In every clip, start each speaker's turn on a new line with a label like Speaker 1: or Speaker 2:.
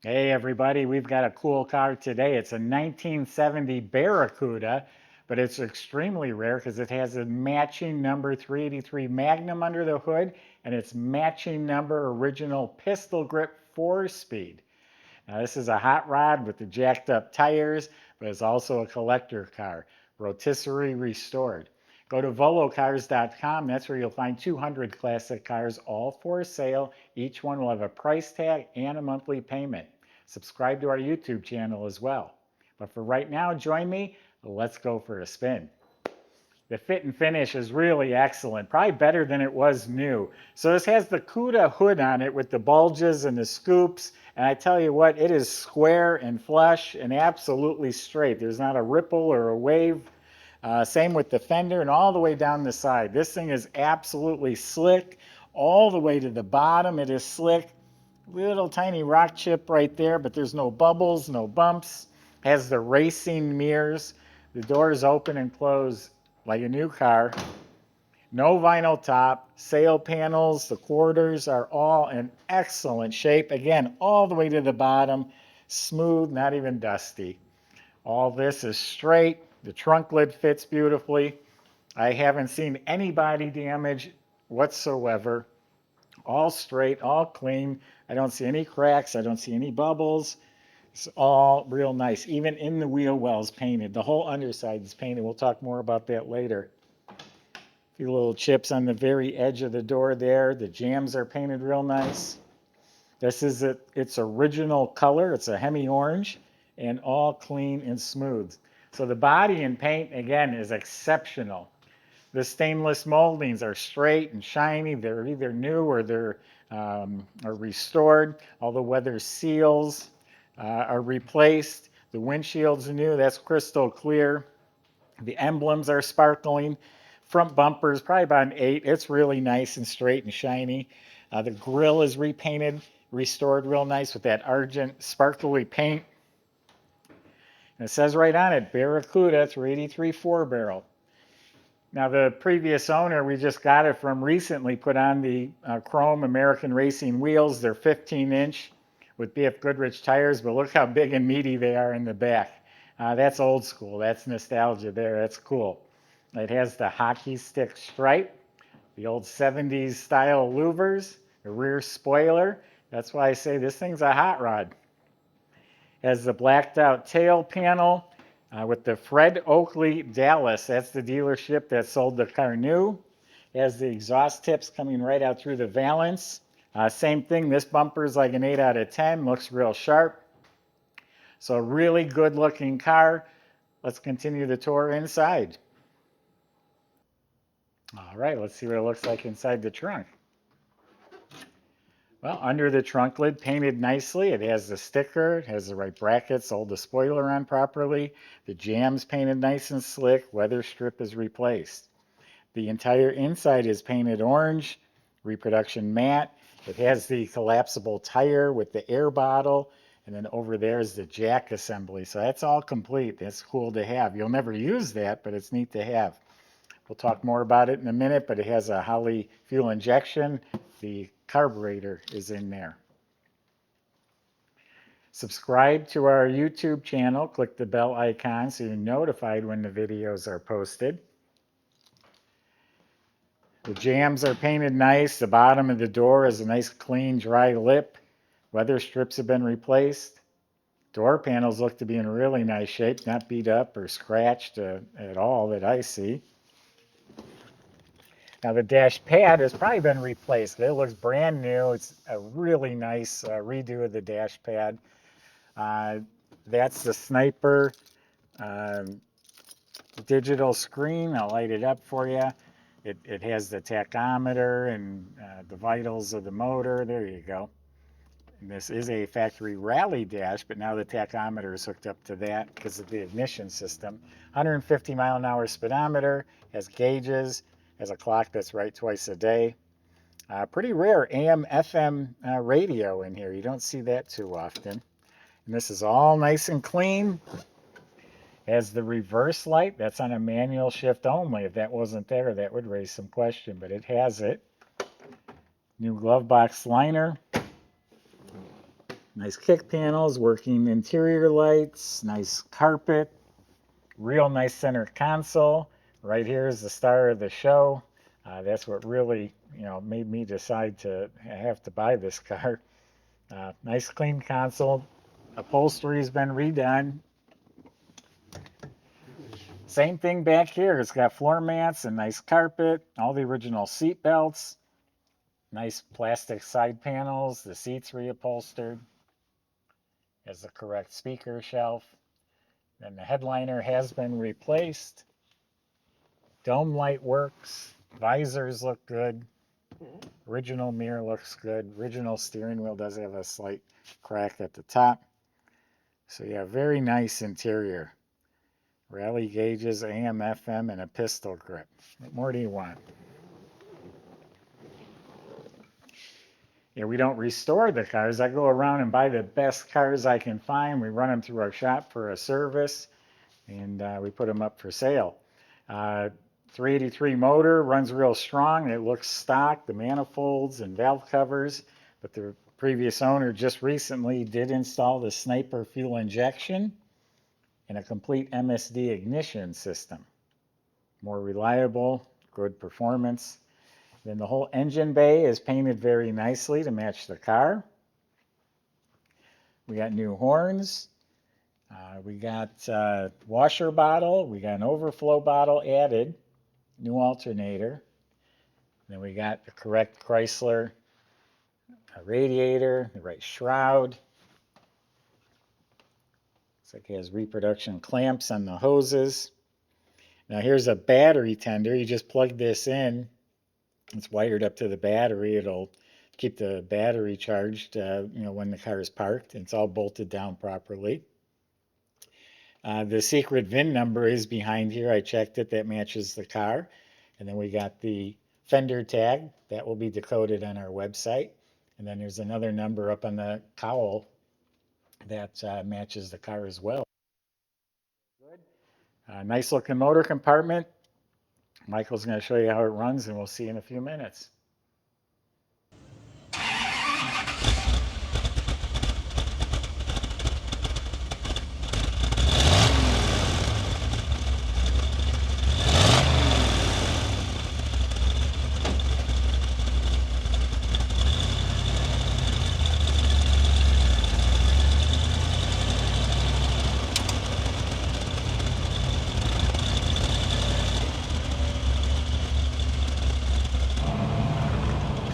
Speaker 1: Hey everybody, we've got a cool car today. It's a 1970 Barracuda, but it's extremely rare because it has a matching number 383 Magnum under the hood and it's matching number original pistol grip 4-speed. Now this is a hot rod with the jacked up tires, but it's also a collector car, rotisserie restored. Go to volocars.com. That's where you'll find 200 classic cars, all for sale. Each one will have a price tag and a monthly payment. Subscribe to our YouTube channel as well. But for right now, join me. Let's go for a spin. The fit and finish is really excellent, probably better than it was new. So this has the Cuda hood on it with the bulges and the scoops. And I tell you what, it is square and flush and absolutely straight. There's not a ripple or a wave. Same with the fender and all the way down the side. This thing is absolutely slick. All the way to the bottom, it is slick. Little tiny rock chip right there, but there's no bubbles, no bumps. Has the racing mirrors. The doors open and close like a new car. No vinyl top. Sail panels, the quarters are all in excellent shape. Again, all the way to the bottom. Smooth, not even dusty. All this is straight. The trunk lid fits beautifully. I haven't seen any body damage whatsoever. All straight, all clean. I don't see any cracks. I don't see any bubbles. It's all real nice. Even in the wheel wells painted. The whole underside is painted. We'll talk more about that later. A few little chips on the very edge of the door there. The jambs are painted real nice. This is its original color. It's a Hemi Orange and all clean and smooth. So the body and paint, again, is exceptional. The stainless moldings are straight and shiny. They're either new or they're are restored. All the weather seals are replaced. The windshield's new. That's crystal clear. The emblems are sparkling. Front bumper's probably about an 8. It's really nice and straight and shiny. The grille is repainted, restored real nice with that argent sparkly paint. And it says right on it, Barracuda 383 4-barrel. Now the previous owner, we just got it from recently, put on the chrome American Racing wheels. They're 15-inch with BFGoodrich tires, but look how big and meaty they are in the back. That's old school. That's nostalgia there. That's cool. It has the hockey stick stripe, the old 70s style louvers, the rear spoiler. That's why I say this thing's a hot rod. Has the blacked out tail panel with the Fred Oakley Dallas. That's the dealership that sold the car new. Has the exhaust tips coming right out through the valance. Same thing, this bumper is like an 8 out of 10, looks real sharp. So really good looking car. Let's continue the tour inside. All right, let's see what it looks like inside the trunk. Well, under the trunk lid, painted nicely. It has the sticker, it has the right brackets, hold the spoiler on properly. The jambs painted nice and slick. Weather strip is replaced. The entire inside is painted orange, reproduction matte. It has the collapsible tire with the air bottle, and then over there is the jack assembly. So that's all complete. That's cool to have. You'll never use that, but it's neat to have. We'll talk more about it in a minute, but it has a Holley fuel injection. The carburetor is in there. Subscribe to our YouTube channel. Click the bell icon so you're notified when the videos are posted. The jambs are painted nice. The bottom of the door is a nice clean dry lip. Weather strips have been replaced. Door panels look to be in really nice shape, not beat up or scratched at all that I see. Now the dash pad has probably been replaced. It looks brand new. It's a really nice redo of the dash pad. That's the Sniper digital screen. I'll light it up for you. It has the tachometer and the vitals of the motor. There you go. And this is a factory rally dash, but now the tachometer is hooked up to that because of the ignition system. 150 mile an hour speedometer, has gauges, has a clock that's right twice a day. Pretty rare AM FM radio in here. You don't see that too often. And this is all nice and clean. Has the reverse light. That's on a manual shift only. If that wasn't there, that would raise some question, but it has it. New glove box liner. Nice kick panels, working interior lights, nice carpet, real nice center console. Right here is the star of the show. That's what really, made me decide to have to buy this car. Nice clean console. Upholstery's been redone. Same thing back here. It's got floor mats and nice carpet, all the original seat belts, nice plastic side panels, the seats reupholstered. Has the correct speaker shelf. Then the headliner has been replaced. Dome light works. Visors look good. Original mirror looks good. Original steering wheel does have a slight crack at the top. So yeah, very nice interior. Rally gauges, AM, FM, and a pistol grip. What more do you want? Yeah, we don't restore the cars. I go around and buy the best cars I can find. We run them through our shop for a service, and we put them up for sale. 383 motor, runs real strong. It looks stock, the manifolds and valve covers, but the previous owner just recently did install the Sniper fuel injection and a complete MSD ignition system. More reliable, good performance. Then the whole engine bay is painted very nicely to match the car. We got new horns. We got washer bottle. We got an overflow bottle added. New alternator. Then we got the correct Chrysler radiator, the right shroud. Looks like it has reproduction clamps on the hoses. Now here's a battery tender. You just plug this in. It's wired up to the battery. It'll keep the battery charged, when the car is parked. It's all bolted down properly. The secret VIN number is behind here. I checked it. That matches the car. And then we got the fender tag. That will be decoded on our website. And then there's another number up on the cowl that matches the car as well. Good. Nice looking motor compartment. Michael's going to show you how it runs, and we'll see you in a few minutes.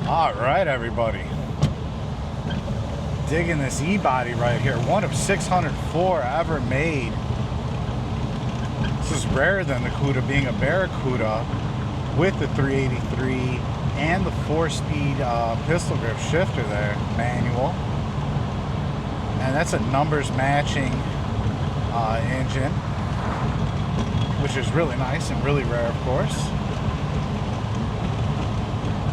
Speaker 2: All right, everybody. Digging this E-body right here. One of 604 ever made. This is rarer than the Cuda being a Barracuda with the 383 and the 4-speed pistol grip shifter there, manual. And that's a numbers matching engine, which is really nice and really rare, of course.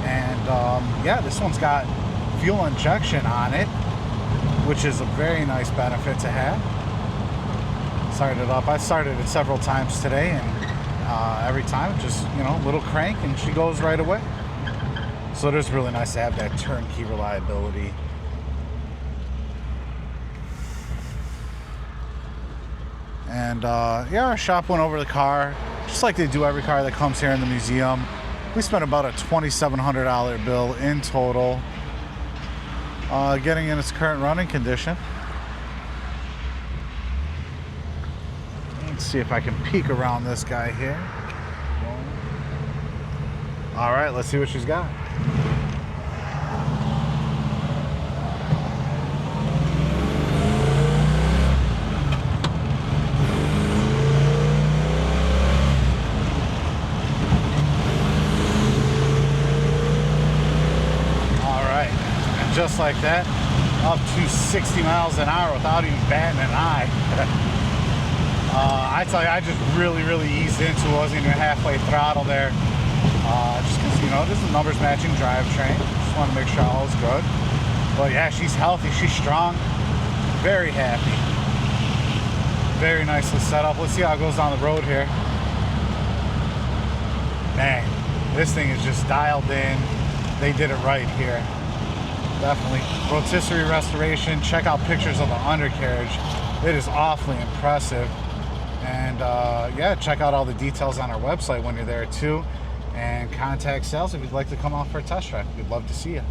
Speaker 2: And yeah, this one's got fuel injection on it, which is a very nice benefit to have. Started it up. I started it several times today, and every time just, little crank and she goes right away. So it is really nice to have that turnkey reliability. And yeah, our shop went over the car, just like they do every car that comes here in the museum. We spent about a $2,700 bill in total, getting in its current running condition. Let's see if I can peek around this guy here. All right, let's see what she's got. Just like that, up to 60 miles an hour without even batting an eye. I tell you, I just really eased into it. Wasn't even halfway throttle there. Just because, this is a numbers matching drivetrain. Just want to make sure all is good. But yeah, she's healthy, she's strong, very happy. Very nicely set up. Let's see how it goes down the road here. Man, this thing is just dialed in. They did it right here. Definitely. Rotisserie restoration. Check out pictures of the undercarriage. It is awfully impressive. And yeah, check out all the details on our website when you're there too. And contact sales if you'd like to come out for a test drive. We'd love to see you.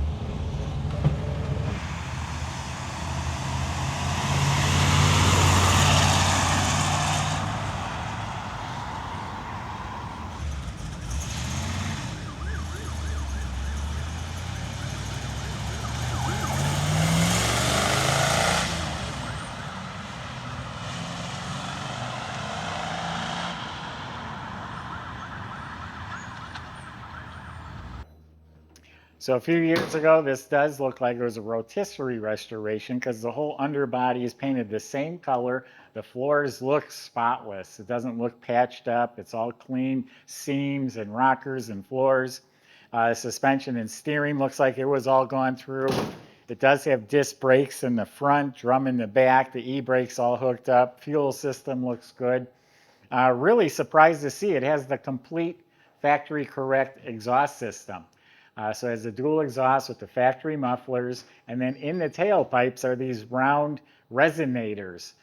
Speaker 1: So a few years ago, this does look like it was a rotisserie restoration because the whole underbody is painted the same color. The floors look spotless. It doesn't look patched up. It's all clean seams and rockers and floors. Suspension and steering looks like it was all gone through. It does have disc brakes in the front, drum in the back, the e-brakes all hooked up. Fuel system looks good. Really surprised to see it has the complete factory correct exhaust system. So it has a dual exhaust with the factory mufflers, and then in the tailpipes are these round resonators.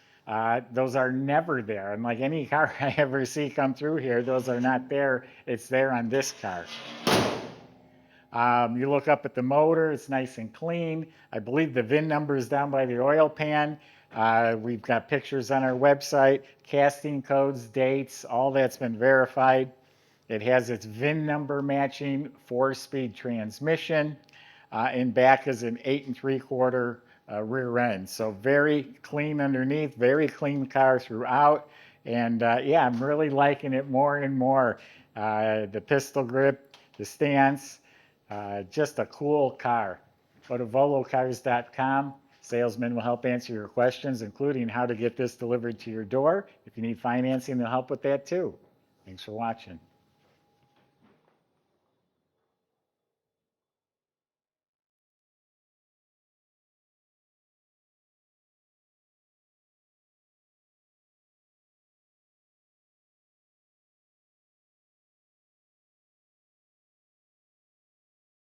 Speaker 1: Those are never there. And like any car I ever see come through here, those are not there. It's there on this car. You look up at the motor, it's nice and clean. I believe the VIN number is down by the oil pan. We've got pictures on our website, casting codes, dates, all that's been verified. It has its VIN number matching 4-speed transmission. In back is an 8 3/4 rear end. So very clean underneath, very clean car throughout. And yeah, I'm really liking it more and more. The pistol grip, the stance, just a cool car. Go to volocars.com. Salesmen will help answer your questions, including how to get this delivered to your door. If you need financing, they'll help with that too. Thanks for watching.